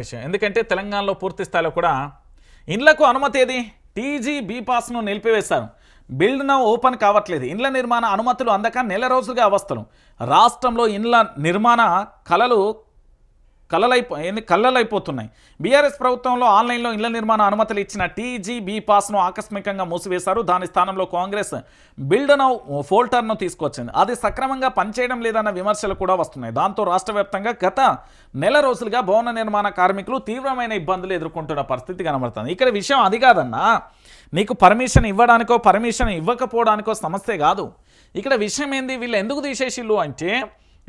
విషయం. ఎందుకంటే తెలంగాణలో పూర్తి స్థాయిలో కూడా ఇండ్లకు అనుమతి ఏది టీజీ బీ పాస్ను నిలిపివేశారు. బిల్డ్ నౌ ఓపెన్ కావట్లేదు. ఇండ్ల నిర్మాణ అనుమతులు అందక నెల రోజులుగా అవస్థలు. రాష్ట్రంలో ఇండ్ల నిర్మాణ కళ్ళలైపోతున్నాయి. బీఆర్ఎస్ ప్రభుత్వంలో ఆన్లైన్లో ఇళ్ల నిర్మాణ అనుమతులు ఇచ్చిన టీజీ బీ పాస్ను ఆకస్మికంగా మూసివేశారు. దాని స్థానంలో కాంగ్రెస్ బిల్డ్ నౌ ఫోల్టర్ను తీసుకొచ్చింది. అది సక్రమంగా పనిచేయడం లేదన్న విమర్శలు కూడా వస్తున్నాయి. దాంతో రాష్ట్ర వ్యాప్తంగా గత నెల రోజులుగా భవన నిర్మాణ కార్మికులు తీవ్రమైన ఇబ్బందులు ఎదుర్కొంటున్న పరిస్థితి కనబడుతుంది. ఇక్కడ విషయం అది కాదన్నా, నీకు పర్మిషన్ ఇవ్వడానికో పర్మిషన్ ఇవ్వకపోవడానికో సమస్య కాదు. ఇక్కడ విషయం ఏంది, వీళ్ళు ఎందుకు తీసేసిళ్ళు అంటే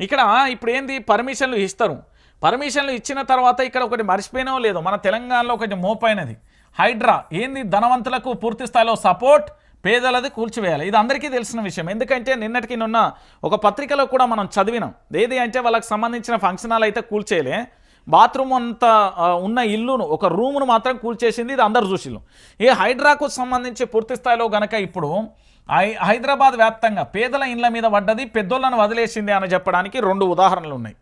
ఇక్కడ ఇప్పుడు ఏంది పర్మిషన్లు ఇస్తారు. పర్మిషన్లు ఇచ్చిన తర్వాత ఇక్కడ ఒకటి మర్చిపోయినో లేదో, మన తెలంగాణలో ఒకటి మోపైనది హైడ్రా ఏంది, ధనవంతులకు పూర్తి స్థాయిలో సపోర్ట్, పేదలది కూల్చివేయాలి. ఇది అందరికీ తెలిసిన విషయం. ఎందుకంటే నిన్నటికి నిన్న ఒక పత్రికలో కూడా మనం చదివినాం. ఏది అంటే వాళ్ళకి సంబంధించిన ఫంక్షన్ హాల్ అయితే కూల్చేయలే, బాత్రూమ్ అంతా ఉన్న ఇల్లును ఒక రూమును మాత్రం కూల్చేసింది. ఇది అందరు చూసిళ్ళు. ఈ హైడ్రాకు సంబంధించి పూర్తి స్థాయిలో గనక ఇప్పుడు హైదరాబాద్ వ్యాప్తంగా పేదల ఇండ్ల మీద పడ్డది, పెద్దోళ్ళను వదిలేసింది అని చెప్పడానికి రెండు ఉదాహరణలు ఉన్నాయి.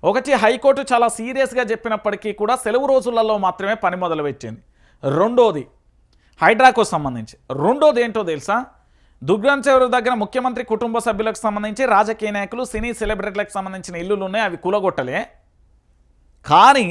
ఒకటి, హైకోర్టు చాలా సీరియస్గా చెప్పినప్పటికీ కూడా సెలవు రోజులలో మాత్రమే పని మొదలుపెట్టింది. రెండోది హైడ్రాకు సంబంధించి. రెండోది ఏంటో తెలుసా, దుర్గం చెరువు దగ్గర ముఖ్యమంత్రి కుటుంబ సభ్యులకు సంబంధించి రాజకీయ నాయకులు, సినీ సెలబ్రిటీలకు సంబంధించిన ఇల్లులు ఉన్నాయి, అవి కూలగొట్టలే. కానీ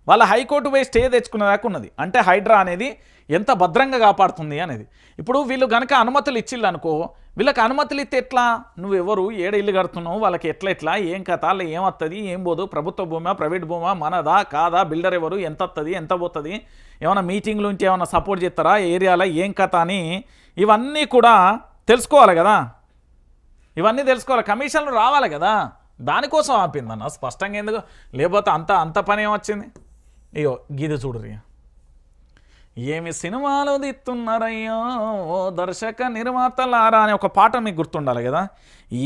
వాళ్ళ హైకోర్టు పోయి స్టే తెచ్చుకునేదాకా ఉన్నది. అంటే హైడ్రా అనేది ఎంత భద్రంగా కాపాడుతుంది అనేది. ఇప్పుడు వీళ్ళు కనుక అనుమతులు ఇచ్చిళ్ళు అనుకో, వీళ్ళకి అనుమతులు ఇస్తే ఎట్లా, నువ్వెవరు, ఏడ ఇల్లు కడుతున్నావు, వాళ్ళకి ఎట్లా ఏం కథ, ఏమొస్తుంది, ఏం పోదు, ప్రభుత్వ భూమా, ప్రైవేట్ భూమా, మనదా కాదా, బిల్డర్ ఎవరు, ఎంత వస్తుంది, ఎంత పోతుంది, ఏమైనా మీటింగ్లు ఉంటే ఏమైనా సపోర్ట్ చేస్తారా, ఏరియాలో ఏం కథ అని ఇవన్నీ కూడా తెలుసుకోవాలి కదా. ఇవన్నీ తెలుసుకోవాలి, కమిషన్లు రావాలి కదా. దానికోసం ఆపిందన్న స్పష్టంగా. ఎందుకు లేకపోతే అంత పని ఏమొచ్చింది. అయ్యో గీది చూడరు, ఏమి సినిమాలు దిత్తున్నారయ్యో ఓ దర్శక నిర్మాతలారా అనే ఒక పాట మీకు గుర్తుండాలి కదా.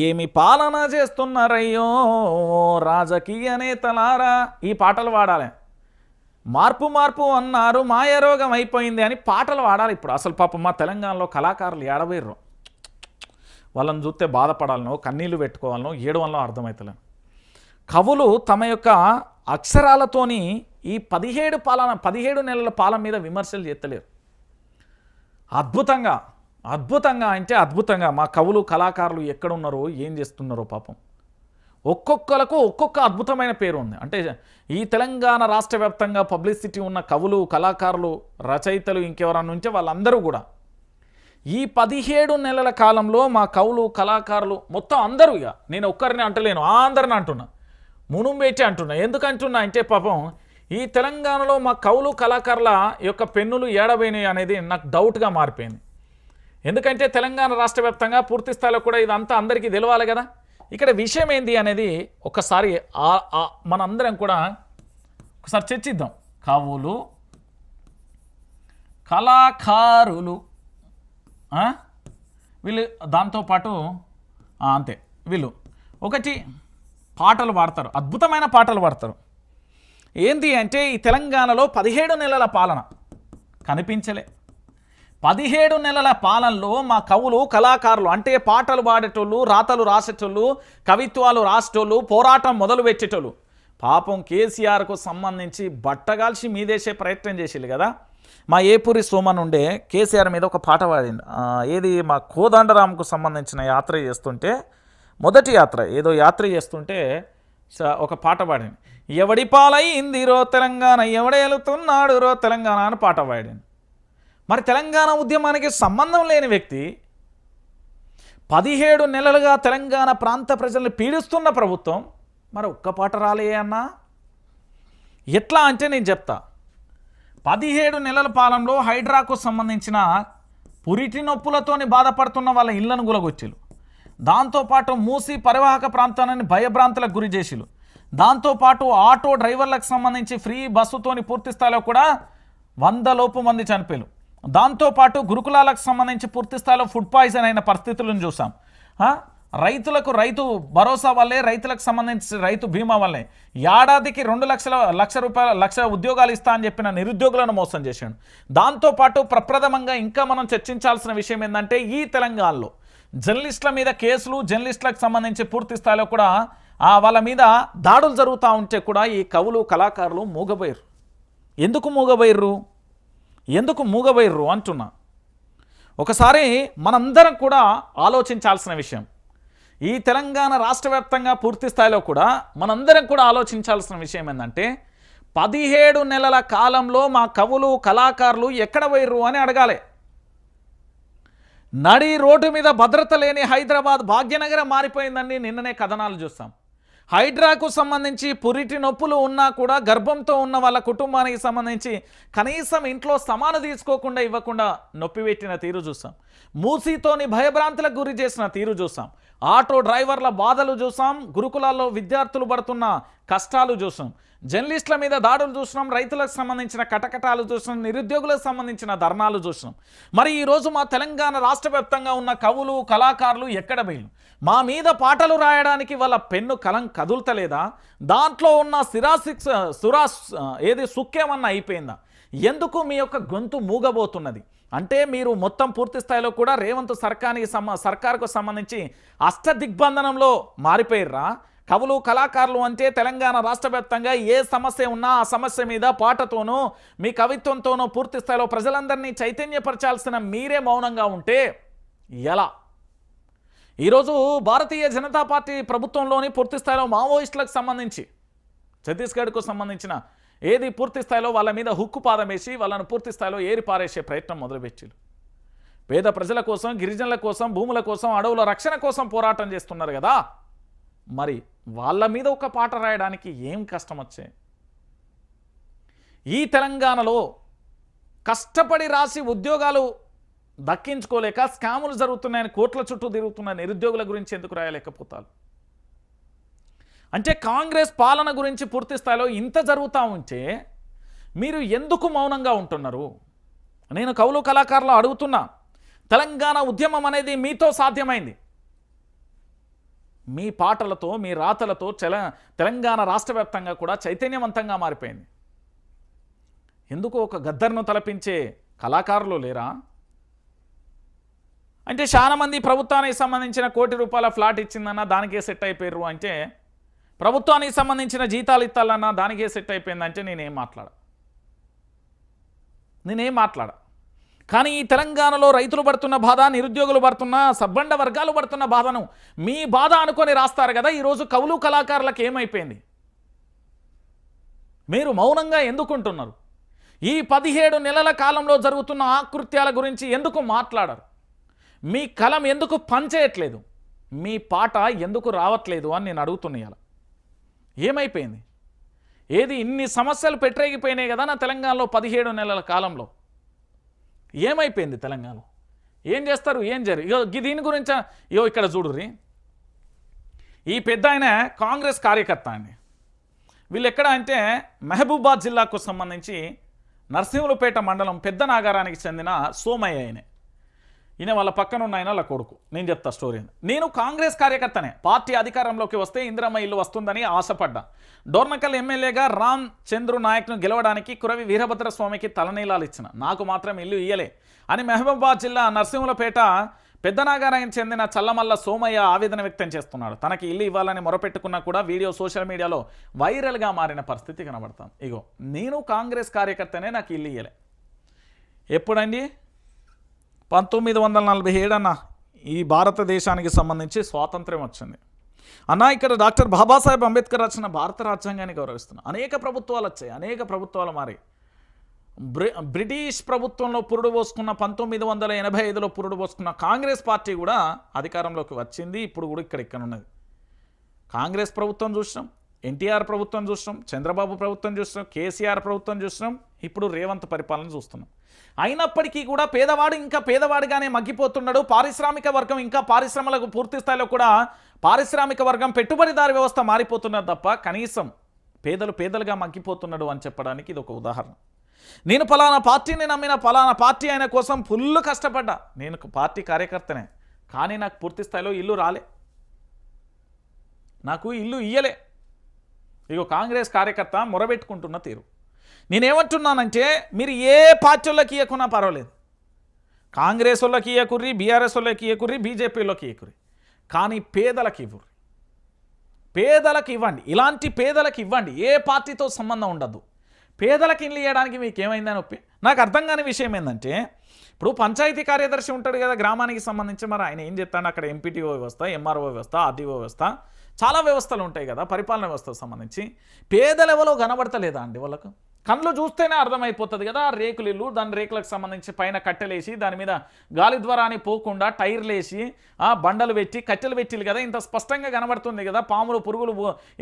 ఏమి పాలన చేస్తున్నారయ్యో రాజకీయ నేతలారా, ఈ పాటలు వాడాలి. మార్పు అన్నారు, మాయరోగం అయిపోయింది అని పాటలు వాడాలి ఇప్పుడు. అసలు పాపం మా తెలంగాణలో కళాకారులు ఏడబోయ్యరు. వాళ్ళని చూస్తే బాధపడాలనో, కన్నీళ్లు పెట్టుకోవాలనో, ఏడవల్లో అర్థమవుతలే. కవులు తమ యొక్క అక్షరాలతోని ఈ 17 నెలల పాలన మీద విమర్శలు చేస్తలేరు. అద్భుతంగా అంటే అద్భుతంగా మా కవులు కళాకారులు ఎక్కడున్నారో, ఏం చేస్తున్నారో పాపం. ఒక్కొక్కలకు ఒక్కొక్క అద్భుతమైన పేరు ఉంది. అంటే ఈ తెలంగాణ రాష్ట్ర వ్యాప్తంగా పబ్లిసిటీ ఉన్న కవులు, కళాకారులు, రచయితలు, ఇంకెవరన్నా ఉంటే వాళ్ళందరూ కూడా ఈ 17 నెలల కాలంలో మా కవులు, కళాకారులు మొత్తం అందరూ, ఇక నేను ఒక్కరిని అంటలేను, అందరిని అంటున్నా, మునుంబేటి అంటున్నా. ఎందుకు అంటున్నా అంటే పాపం ఈ తెలంగాణలో మా కవులు, కళాకారుల యొక్క పెన్నులు ఏడబోయినాయి అనేది నాకు డౌట్గా మారిపోయింది. ఎందుకంటే తెలంగాణ రాష్ట్ర వ్యాప్తంగా పూర్తి స్థాయిలో కూడా ఇదంతా అందరికీ తెలవాలి కదా. ఇక్కడ విషయం ఏంది అనేది ఒకసారి మనందరం కూడా ఒకసారి చర్చిద్దాం. కవులు, కళాకారులు వీళ్ళు, దాంతోపాటు అంతే వీళ్ళు ఒకటి పాటలు పాడతారు, అద్భుతమైన పాటలు పాడతారు. ఏంటి అంటే ఈ తెలంగాణలో 17 నెలల పాలన కనిపించలే. 17 నెలల పాలనలో మా కవులు, కళాకారులు అంటే పాటలు పాడేటోళ్ళు, రాతలు రాసేటోళ్ళు, కవిత్వాలు రాసేటోళ్ళు, పోరాటం మొదలు పెట్టేటోళ్ళు పాపం కేసీఆర్కు సంబంధించి బట్టగాల్చి మీదేసే ప్రయత్నం చేసేది కదా. మా ఏపూరి సోమన్ ఉండే కేసీఆర్ మీద ఒక పాట పాడింది. ఏది, మా కోదండరాంకు సంబంధించిన యాత్ర చేస్తుంటే, మొదటి యాత్ర ఏదో యాత్ర చేస్తుంటే ఒక పాట పాడింది. ఎవడి పాలైందిరో తెలంగాణ, ఎవడేలుతున్నాడు రో తెలంగాణ అని పాట పాడింది. మరి తెలంగాణ ఉద్యమానికి సంబంధం లేని వ్యక్తి 17 నెలలుగా తెలంగాణ ప్రాంత ప్రజల్ని పీడిస్తున్న ప్రభుత్వం మరి ఒక్క పాట రాలే అన్నా ఎట్లా అంటే నేను చెప్తా. 17 నెలల పాలనలో హైడ్రాకు సంబంధించిన పురిటి నొప్పులతోని బాధపడుతున్న వాళ్ళ ఇళ్లను గులగొచ్చిలు. దాంతోపాటు మూసి పరివాహక ప్రాంతాన్ని భయభ్రాంతులకు గురి చేసిలు. దాంతోపాటు ఆటో డ్రైవర్లకు సంబంధించి ఫ్రీ బస్సుతోని పూర్తి స్థాయిలో కూడా 100 లోపు మంది చనిపోయారు. దాంతోపాటు గురుకులాలకు సంబంధించి పూర్తి స్థాయిలో ఫుడ్ పాయిజన్ అయిన పరిస్థితులను చూసాం. రైతులకు రైతు భరోసా వల్లే, రైతులకు సంబంధించి రైతు బీమా వల్లే ఏడాదికి 2 లక్ష ఉద్యోగాలు ఇస్తా అని చెప్పిన నిరుద్యోగులను మోసం చేశాడు. దాంతోపాటు ప్రప్రథమంగా ఇంకా మనం చర్చించాల్సిన విషయం ఏంటంటే ఈ తెలంగాణలో జర్నలిస్టుల మీద కేసులు, జర్నలిస్టులకు సంబంధించి పూర్తి స్థాయిలో కూడా వాళ్ళ మీద దాడులు జరుగుతూ ఉంటే కూడా ఈ కవులు కళాకారులు మూగబోయారు. ఎందుకు మూగబోయారు అంటున్నా. ఒకసారి మనందరం కూడా ఆలోచించాల్సిన విషయం, ఈ తెలంగాణ రాష్ట్ర వ్యాప్తంగా పూర్తి స్థాయిలో కూడా మనందరం కూడా ఆలోచించాల్సిన విషయం ఏంటంటే 17 నెలల కాలంలో మా కవులు కళాకారులు ఎక్కడ పోయిర్రు అని అడగాలి. నడి రోడ్డు మీద భద్రత లేని హైదరాబాద్ భాగ్యనగరం మారిపోయిందని నిన్ననే కథనాలు చూస్తాం. హైడ్రాకు సంబంధించి పురిటి నొప్పులు ఉన్నా కూడా గర్భంతో ఉన్న వాళ్ళ కుటుంబానికి సంబంధించి కనీసం ఇంట్లో సమాన తీసుకోకుండా ఇవ్వకుండా నొప్పి పెట్టిన తీరు చూస్తాం. మూసీతోని భయభ్రాంతులకు గురి చేసిన తీరు చూస్తాం. ఆటో డ్రైవర్ల బాధలు చూసాం. గురుకులాల్లో విద్యార్థులు పడుతున్న కష్టాలు చూసాం. జర్నలిస్టుల మీద దాడులు చూసినాం. రైతులకు సంబంధించిన కటకటాలు చూసినాం. నిరుద్యోగులకు సంబంధించిన ధర్నాలు చూసినాం. మరి ఈరోజు మా తెలంగాణ రాష్ట్ర వ్యాప్తంగా ఉన్న కవులు కళాకారులు ఎక్కడ పోయిన? మా మీద పాటలు రాయడానికి వాళ్ళ పెన్ను కలం కదులుతలేదా? దాంట్లో ఉన్న సుక్కేమన్నా అయిపోయిందా? ఎందుకు మీ యొక్క గొంతు మూగబోతున్నది? అంటే మీరు మొత్తం పూర్తి స్థాయిలో కూడా రేవంత్ సర్కార్కు సంబంధించి అష్టదిగ్బంధనంలో మారిపోయిర్రా? కవులు కళాకారులు అంటే తెలంగాణ రాష్ట్ర వ్యాప్తంగా ఏ సమస్య ఉన్నా ఆ సమస్య మీద పాటతోనో మీ కవిత్వంతోనో పూర్తి స్థాయిలో ప్రజలందరినీ చైతన్యపరచాల్సిన మీరే మౌనంగా ఉంటే ఎలా? ఈరోజు భారతీయ జనతా పార్టీ ప్రభుత్వంలోని పూర్తి స్థాయిలో మావోయిస్టులకు సంబంధించి ఛత్తీస్గఢ్కు సంబంధించిన పూర్తి స్థాయిలో వాళ్ళ మీద హుక్కు పాదం వేసి వాళ్ళను పూర్తి స్థాయిలో ఏరి పారేసే ప్రయత్నం మొదలుపెట్టారు. పేద ప్రజల కోసం, గిరిజనుల కోసం, భూముల కోసం, అడవుల రక్షణ కోసం పోరాటం చేస్తున్నారు కదా. మరి వాళ్ళ మీద ఒక పాట రాయడానికి ఏం కష్టం వచ్చే? ఈ తెలంగాణలో కష్టపడి రాసి ఉద్యోగాలు దక్కించుకోలేక స్కాములు జరుగుతున్నాయని కోట్ల చుట్టూ తిరుగుతున్న నిరుద్యోగుల గురించి ఎందుకు రాయలేకపోతారు? అంటే కాంగ్రెస్ పాలన గురించి పూర్తి స్థాయిలో ఇంత జరుగుతూ ఉంటే మీరు ఎందుకు మౌనంగా ఉంటున్నారు? నేను కవులు కళాకారులు అడుగుతున్నా. తెలంగాణ ఉద్యమం అనేది మీతో సాధ్యమైంది. మీ పాటలతో, మీ రాతలతో తెలంగాణ రాష్ట్ర వ్యాప్తంగా కూడా చైతన్యవంతంగా మారిపోయింది. ఎందుకు ఒక గద్దర్ను తలపించే కళాకారులు లేరా? అంటే చాలా మంది ప్రభుత్వానికి సంబంధించిన ₹1 కోటి ఫ్లాట్ ఇచ్చిందన్న దానికే సెట్ అయిపోయారు. అంటే ప్రభుత్వానికి సంబంధించిన జీతాలు ఇస్తాలన్నా దానికే సెట్ అయిపోయిందంటే నేనేం మాట్లాడా. కానీ ఈ తెలంగాణలో రైతులు పడుతున్న బాధ, నిరుద్యోగులు పడుతున్న, సబ్బండ వర్గాలు పడుతున్న బాధను మీ బాధ అనుకొని రాస్తారు కదా. ఈరోజు కవులు కళాకారులకు ఏమైపోయింది? మీరు మౌనంగా ఎందుకుంటున్నారు? ఈ 17 నెలల కాలంలో జరుగుతున్న ఆకృత్యాల గురించి ఎందుకు మాట్లాడరు? మీ కలం ఎందుకు పనిచేయట్లేదు? మీ పాట ఎందుకు రావట్లేదు అని నేను అడుగుతున్నాను. ఏమైపోయింది? ఇన్ని సమస్యలు పెట్టరేగిపోయినాయి కదా నా తెలంగాణలో 17 నెలల కాలంలో. ఏమైపోయింది తెలంగాణలో? ఏం చేస్తారు? ఏం జరిగి దీని గురించి ఇక్కడ చూడుర్రి. ఈ పెద్ద ఆయన కాంగ్రెస్ కార్యకర్త అండి. వీళ్ళు ఎక్కడ అంటే మహబూబాద్ జిల్లాకు సంబంధించి నర్సింహులపేట మండలం పెద్ద నాగారానికి చెందిన సోమయ్య. ఈయన వాళ్ళ పక్కన ఉన్న ఆయన వాళ్ళ కొడుకు. నేను చెప్తా స్టోరీ. నేను కాంగ్రెస్ కార్యకర్తనే. పార్టీ అధికారంలోకి వస్తే ఇందిరమ్మ ఇల్లు వస్తుందని ఆశపడ్డా. డోర్నకల్ ఎమ్మెల్యేగా రామ్ చంద్రు నాయక్ను గెలవడానికి కురవి వీరభద్రస్వామికి తలనీలాలు ఇచ్చిన. నాకు మాత్రం ఇల్లు ఇయ్యలే అని మహబూబాబాద్ జిల్లా నర్సింహులపేట పెద్దనాగారానికి చెందిన చల్లమల్ల సోమయ్య ఆవేదన వ్యక్తం చేస్తున్నాడు. తనకి ఇల్లు ఇవ్వాలని మొరపెట్టుకున్నా కూడా వీడియో సోషల్ మీడియాలో వైరల్గా మారిన పరిస్థితి కనబడతాను. నేను కాంగ్రెస్ కార్యకర్తనే, నాకు ఇల్లు ఇయ్యలే. ఎప్పుడండి? 1947 అన్న ఈ భారతదేశానికి సంబంధించి స్వాతంత్ర్యం వచ్చింది అన్న. ఇక్కడ డాక్టర్ బాబాసాహెబ్ అంబేద్కర్ రచన భారత రాజ్యాంగాన్ని గౌరవిస్తున్నాం. అనేక ప్రభుత్వాలు వచ్చాయి, అనేక ప్రభుత్వాలు మారి. బ్రిటిష్ ప్రభుత్వంలో పురుడు పోసుకున్న 1985లో పురుడు పోసుకున్న కాంగ్రెస్ పార్టీ కూడా అధికారంలోకి వచ్చింది. ఇప్పుడు కూడా ఇక్కడ ఉన్నది. కాంగ్రెస్ ప్రభుత్వం చూసినాం, ఎన్టీఆర్ ప్రభుత్వం చూసినాం, చంద్రబాబు ప్రభుత్వం చూసినాం, కేసీఆర్ ప్రభుత్వం చూసినాం, ఇప్పుడు రేవంత్ పరిపాలన చూస్తున్నాం. అయినప్పటికీ కూడా పేదవాడు ఇంకా పేదవాడిగానే మగ్గిపోతున్నాడు. పారిశ్రామిక వర్గం ఇంకా పారిశ్రమలకు పూర్తి స్థాయిలో కూడా పారిశ్రామిక వర్గం పెట్టుబడిదారి వ్యవస్థ మారిపోతున్నది తప్ప కనీసం పేదలుగా మగ్గిపోతున్నాడు అని చెప్పడానికి ఇది ఒక ఉదాహరణ. నేను పలానా పార్టీని నమ్మిన, పలానా పార్టీ ఆయన కోసం ఫుల్ కష్టపడ్డా. నేను పార్టీ కార్యకర్తనే, కానీ నాకు పూర్తి స్థాయిలో ఇల్లు రాలే, నాకు ఇల్లు ఇయ్యలే. కాంగ్రెస్ కార్యకర్త మొరబెట్టుకుంటున్న తీరు. నేనేమంటున్నానంటే మీరు ఏ పార్టీలోకి ఇవ్వకున్నా పర్వాలేదు. కాంగ్రెస్ వాళ్ళకి ఇవ్వకుర్రి, బీఆర్ఎస్ వాళ్ళకి ఇవ్వకుర్రి, బీజేపీలోకి ఇవ్వకుర్రి, కానీ పేదలకి ఇవ్వరు. పేదలకు ఇవ్వండి, ఇలాంటి పేదలకు ఇవ్వండి, ఏ పార్టీతో సంబంధం ఉండదు. పేదలకు ఇల్లు ఇవ్వడానికి మీకు ఏమైందని ఒప్పి నాకు అర్థం కాని విషయం ఏంటంటే, ఇప్పుడు పంచాయతీ కార్యదర్శి ఉంటాడు కదా గ్రామానికి సంబంధించి, మరి ఆయన ఏం చెప్తాడు అక్కడ ఎంపీటీఓ వ్యవస్థ, ఎంఆర్ఓ వ్యవస్థ, ఆర్డీఓ వ్యవస్థ, చాలా వ్యవస్థలు ఉంటాయి కదా పరిపాలన వ్యవస్థకు సంబంధించి. పేదలు ఎవరో కనబడతలేదా అండి వాళ్ళకు? కళ్ళు చూస్తేనే అర్థమైపోతుంది కదా. రేకులు ఇల్లు, దాని రేకులకు సంబంధించి పైన కట్టెలేసి దాని మీద గాలి ద్వారాని పోకుండా టైర్లు వేసి బండలు పెట్టి కట్టెలు పెట్టిలు కదా, ఇంత స్పష్టంగా కనబడుతుంది కదా. పాములు పురుగులు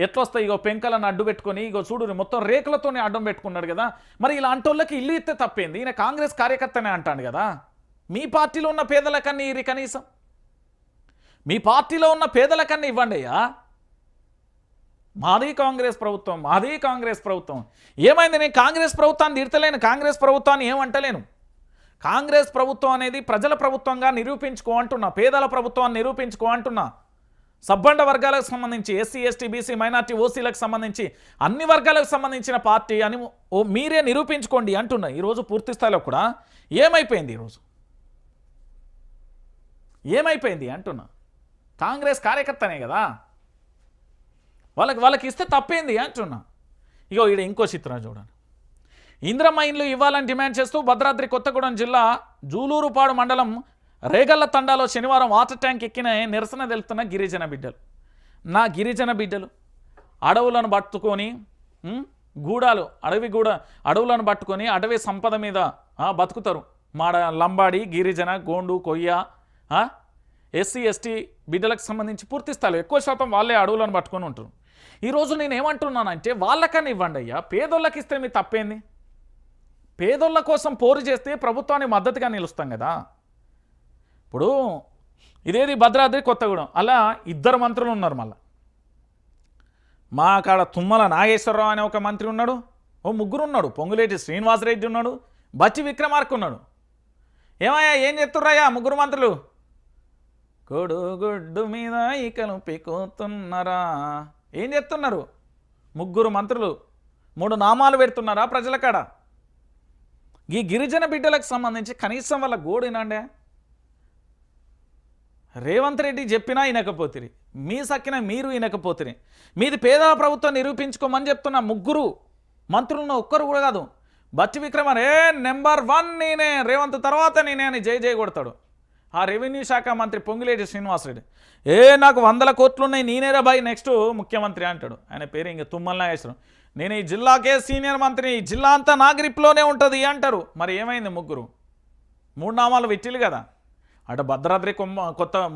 ఎట్లొస్తాయి, ఇగో పెంకలను అడ్డు పెట్టుకొని, ఇగో చూడు మొత్తం రేకులతోనే అడ్డం పెట్టుకున్నాడు కదా. మరి ఇలాంటి వాళ్ళకి ఇల్లు ఇస్తే తప్పేంది? ఈయన కాంగ్రెస్ కార్యకర్తనే అంటాడు కదా. మీ పార్టీలో ఉన్న పేదలకన్నా ఇది కనీసం మీ పార్టీలో ఉన్న పేదలకన్నా ఇవ్వండి అయ్యా. మాది కాంగ్రెస్ ప్రభుత్వం, మాది కాంగ్రెస్ ప్రభుత్వం. ఏమైంది? నేను కాంగ్రెస్ ప్రభుత్వాన్ని తిడతలేను, కాంగ్రెస్ ప్రభుత్వాన్ని ఏమంటలేను. కాంగ్రెస్ ప్రభుత్వం అనేది ప్రజల ప్రభుత్వంగా నిరూపించుకో అంటున్నా, పేదల ప్రభుత్వాన్ని నిరూపించుకో అంటున్నా. సబ్బండ వర్గాలకు సంబంధించి ఎస్సీ ఎస్టీ బీసీ మైనార్టీ ఓసీలకు సంబంధించి అన్ని వర్గాలకు సంబంధించిన పార్టీ అని మీరే నిరూపించుకోండి అంటున్నా. ఈరోజు పూర్తి స్థాయిలో కూడా ఏమైపోయింది? ఈరోజు ఏమైపోయింది అంటున్నా. కాంగ్రెస్ కార్యకర్తనే కదా, వాళ్ళకి ఇస్తే తప్పేంది అంటున్నా. ఇగో ఈడ ఇంకో చిత్రం చూడండి. ఇంద్రమ్మ ఇండ్లు ఇవ్వాలని డిమాండ్ చేస్తూ భద్రాద్రి కొత్తగూడెం జిల్లా జూలూరుపాడు మండలం రేగళ్ల తండాలో శనివారం వాటర్ ట్యాంక్ ఎక్కిన నిరసన తెలుపుతున్న గిరిజన బిడ్డలు. నా గిరిజన బిడ్డలు అడవులను పట్టుకొని గూడాలు అడవులను పట్టుకొని అడవి సంపద మీద బతుకుతారు. మాడ లంబాడి గిరిజన గోండు కొయ్య ఎస్సీ ఎస్టీ బిడ్డలకు సంబంధించి పూర్తి స్థాయిలో ఎక్కువ శాతం వాళ్ళే అడవులను పట్టుకొని ఉంటారు. ఈరోజు నేను ఏమంటున్నానంటే వాళ్ళకని ఇవ్వండి అయ్యా, పేదోళ్ళకి ఇస్తే మీ తప్పేంది? పేదోళ్ళ కోసం పోరు చేస్తే ప్రభుత్వానికి మద్దతుగా నిలుస్తాం కదా. ఇప్పుడు ఇదేది భద్రాద్రి కొత్తగూడెం, అలా ఇద్దరు మంత్రులు ఉన్నారు. మళ్ళీ మా కాడ తుమ్మల నాగేశ్వరరావు అనే ఒక మంత్రి ఉన్నాడు, ముగ్గురు ఉన్నాడు, పొంగులేటి శ్రీనివాసరెడ్డి ఉన్నాడు, బచ్చి విక్రమార్క ఉన్నాడు. ఏమయ్యా ఏం చెప్తుర్రయ్యా ముగ్గురు మంత్రులు? కొడుగుడ్డు మీద ఈకలు పీకుతున్నారా? ఏం చెప్తున్నారు? ముగ్గురు మంత్రులు 3 నామాలు పెడుతున్నారా ప్రజల కాడ? ఈ గిరిజన బిడ్డలకు సంబంధించి కనీసం వాళ్ళ గోడినండే. రేవంత్ రెడ్డి చెప్పినా వినకపోతిరి, మీ సక్కిన మీరు వినకపోతిరి. మీది పేదల ప్రభుత్వం నిరూపించుకోమని చెప్తున్న ముగ్గురు మంత్రులను ఒక్కరు కూడా కాదు. బట్టి విక్రమార్ నెంబర్ 1 నేనే, రేవంత్ తర్వాత నేనే అని జై కొడతాడు. ఆ రెవెన్యూ శాఖ మంత్రి పొంగులేటి శ్రీనివాసరెడ్డి నాకు 100 కోట్లు ఉన్నాయి, నేనేరా బాయ్ నెక్స్ట్ ముఖ్యమంత్రి అంటాడు. ఆయన పేరు ఇంక తుమ్మల నాగేశ్వరం. నేను ఈ జిల్లాకే సీనియర్ మంత్రి, ఈ జిల్లా అంతా నా గ్రిప్లోనే ఉంటుంది అంటారు. మరి ఏమైంది? ముగ్గురు 3 నామాలు పెట్టిలు కదా. అటు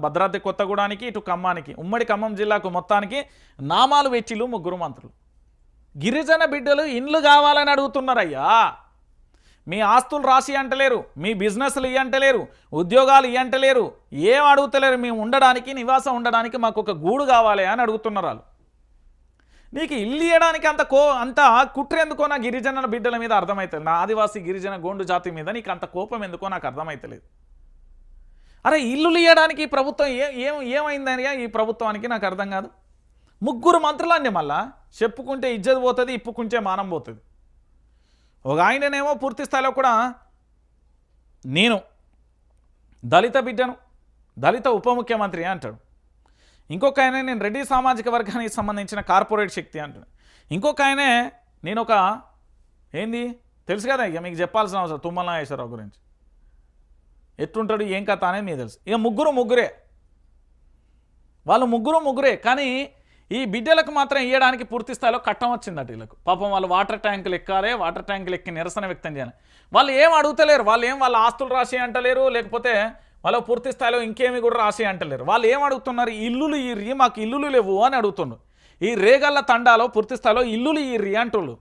భద్రాద్రి కొత్తగూడానికి, ఇటు ఖమ్మానికి, ఉమ్మడి ఖమ్మం జిల్లాకు మొత్తానికి నామాలు పెట్టిలు ముగ్గురు మంత్రులు. గిరిజన బిడ్డలు ఇండ్లు కావాలని అడుగుతున్నారయ్యా. మీ ఆస్తులు రాసి అంటలేరు, మీ బిజినెస్లు ఇవ్వంటలేరు, ఉద్యోగాలు ఇవ్వంటలేరు, ఏం అడుగుతలేరు. మేము ఉండడానికి, నివాసం ఉండడానికి మాకు ఒక గూడు కావాలి అని అడుగుతున్నారు వాళ్ళు. నీకు ఇల్లు ఇవ్వడానికి అంత కుట్ర ఎందుకో నా గిరిజన బిడ్డల మీద అర్థమవుతుంది. నా ఆదివాసీ గిరిజన గోండు జాతి మీద నీకు అంత కోపం ఎందుకో నాకు అర్థమవుతలేదు. అరే ఇల్లులు ఇవ్వడానికి ప్రభుత్వం ఏమైందని ఈ ప్రభుత్వానికి నాకు అర్థం కాదు. ముగ్గురు మంత్రులు అండి, మళ్ళా చెప్పుకుంటే ఇజ్జత్ పోతుంది, ఇప్పుకుంటే మానం పోతుంది. ఒక ఆయననేమో పూర్తి స్థాయిలో కూడా నేను దళిత బిడ్డను, దళిత ఉప ముఖ్యమంత్రి అంటాడు. ఇంకొక ఆయన నేను రెడ్డి సామాజిక వర్గానికి సంబంధించిన కార్పొరేట్ శక్తి అంటాడు. ఇంకొక ఆయనే నేను ఒక ఏంది తెలుసు కదా, ఇక మీకు చెప్పాల్సిన అవసరం తుమ్మల నాగేశ్వరరావు గురించి ఎట్లుంటాడు ఏం కథ అనేది మీకు తెలుసు. ఇక ముగ్గురే వాళ్ళు ముగ్గురే. కానీ ఈ బిడ్డలకు మాత్రం ఇవ్వడానికి పూర్తి స్థాయిలో కట్టం వచ్చిందట వీళ్ళకు. పాపం వాళ్ళు వాటర్ ట్యాంకులు ఎక్కాలి, వాటర్ ట్యాంకులు ఎక్కి నిరసన వ్యక్తం చేయాలి. వాళ్ళు ఏం అడుగుతలేరు, వాళ్ళ ఆస్తులు రాసి అంటలేరు, లేకపోతే వాళ్ళు పూర్తి స్థాయిలో ఇంకేమి కూడా రాసి అంటలేరు. వాళ్ళు ఏం అడుగుతున్నారు? ఇల్లులు ఇర్రి, మాకు ఇల్లులు లేవు అని అడుగుతుండ్రు. ఈ రేగళ్ల తండాలో పూర్తి స్థాయిలో ఇల్లులు ఇర్రి అంటుళ్ళు.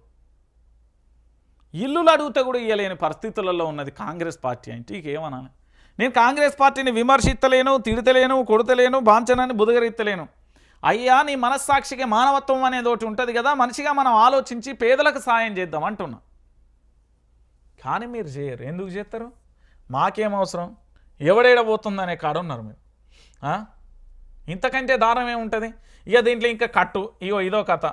ఇల్లులు అడిగితే కూడా ఇవ్వలేని పరిస్థితులలో ఉన్నది కాంగ్రెస్ పార్టీ అంటే ఇకేమనాలి? నేను కాంగ్రెస్ పార్టీని విమర్శిస్తలేను, తిడతలేను, కొడతలేను, బాంచనాన్ని బుదగరిత్తలేను. అయ్యా నీ మనస్సాక్షికి మానవత్వం అనేది ఒకటి ఉంటుంది కదా, మనిషిగా మనం ఆలోచించి పేదలకు సాయం చేద్దాం అంటున్నా. కానీ మీరు చేయరు. ఎందుకు చేస్తారు? మాకేం అవసరం, ఎవడేడబోతుందనే కాడున్నారు మీరు. ఇంతకంటే దారుణం ఏముంటుంది? ఇక దీంట్లో ఇంకా కట్టు, ఇదో కథ.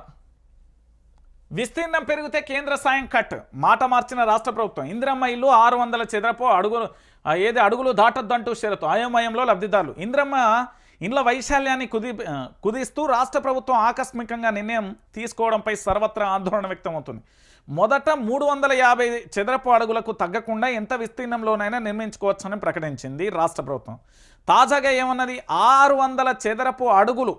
విస్తీర్ణం పెరిగితే కేంద్ర సాయం కట్, మాట మార్చిన రాష్ట్ర ప్రభుత్వం. ఇందిరమ్మ ఇల్లు 600 చదరపు అడుగులు దాటొద్దంటూ షరతు, అయోమయంలో లబ్ధిదారులు. ఇందిరమ్మ ఇండ్ల వైశాల్యాన్ని కుదిస్తూ రాష్ట్ర ప్రభుత్వం ఆకస్మికంగా నిర్ణయం తీసుకోవడంపై సర్వత్రా ఆందోళన వ్యక్తమవుతుంది. మొదట 350 చదరపు అడుగులకు తగ్గకుండా ఎంత విస్తీర్ణంలోనైనా నిర్మించుకోవచ్చని ప్రకటించింది రాష్ట్ర ప్రభుత్వం. తాజాగా ఏమన్నది, 600 చదరపు అడుగులు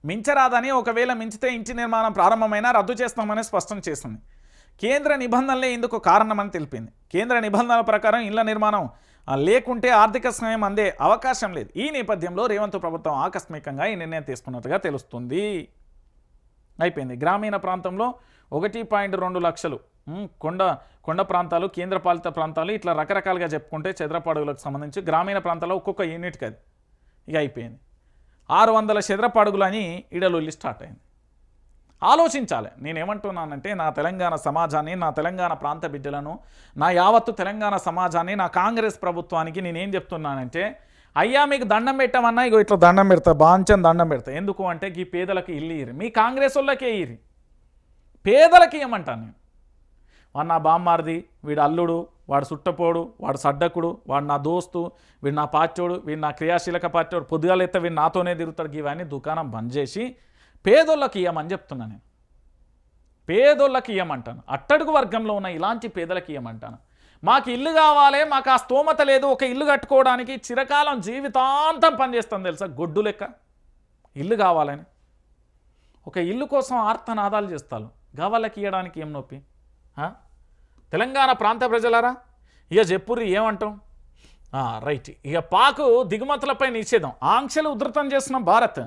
మించరాదని, ఒకవేళ మించితే ఇంటి నిర్మాణం ప్రారంభమైనా రద్దు చేస్తామని స్పష్టం చేసింది. కేంద్ర నిబంధనలే ఇందుకు కారణమని తెలిపింది. కేంద్ర నిబంధనల ప్రకారం ఇళ్ల నిర్మాణం లేకుంటే ఆర్థిక సాయం అందే అవకాశం లేదు. ఈ నేపథ్యంలో రేవంత్ ప్రభుత్వం ఆకస్మికంగా ఈ నిర్ణయం తీసుకున్నట్టుగా తెలుస్తుంది. అయిపోయింది. గ్రామీణ ప్రాంతంలో 1.2 లక్షలు, కొండ ప్రాంతాలు, కేంద్రపాలిత ప్రాంతాలు, ఇట్లా రకరకాలుగా చెప్పుకుంటే చదరపు అడుగులకు సంబంధించి గ్రామీణ ప్రాంతాల్లో ఒక్కొక్క యూనిట్కి అది ఇక అయిపోయింది. 600 చదరపు అడుగులని ఈడలొల్లి స్టార్ట్ అయింది. ఆలోచించాలి. నేనేమంటున్నానంటే, నా తెలంగాణ సమాజాన్ని, నా తెలంగాణ ప్రాంత బిడ్డలను, నా యావత్తు తెలంగాణ సమాజాన్ని, నా కాంగ్రెస్ ప్రభుత్వానికి నేనేం చెప్తున్నానంటే, అయ్యా మీకు దండం పెట్టమన్నా ఇగో ఇట్లా దండం పెడతా, బాంచని దండం పెడతా. ఎందుకు అంటే ఈ పేదలకు ఇల్లు ఇయ్యి, మీ కాంగ్రెస్ వాళ్ళకే ఇయ్యి, పేదలకి ఇవ్వమంటాను నేను. వాడు నా బామ్మారిది, వీడు అల్లుడు, వాడు సుట్టపోడు, వాడు సడ్డకుడు, వాడు నా దోస్తు, వీడు నా పార్టీడు, వీడు నా క్రియాశీలక పార్టీడు, పొద్దుగాలెత్తే వీడు నాతోనే తిరుగుతాడు. ఇవన్నీ దుకాణం బంద్ చేసి పేదోళ్ళకి ఇవ్వమని చెప్తున్నా నేను. పేదోళ్ళకి ఇవ్వమంటాను. అట్టడుగు వర్గంలో ఉన్న ఇలాంటి పేదలకి ఇవ్వమంటాను. మాకు ఇల్లు కావాలి, మాకు ఆ స్తోమత లేదు, ఒక ఇల్లు కట్టుకోవడానికి చిరకాలం జీవితాంతం పనిచేస్తాం తెలుసా, గొడ్డు లెక్క. ఇల్లు కావాలని ఒక ఇల్లు కోసం ఆర్తనాదాలు చేస్తారు. వాళ్ళకి ఇవ్వడానికి ఏం నొప్పి? తెలంగాణ ప్రాంత ప్రజలారా ఇక చెప్పుర్రి ఏమంటాం? రైట్. ఇక పాకు దిగుమతులపై నిషేధం, ఆంక్షలు ఉధృతం చేసిన భారత్.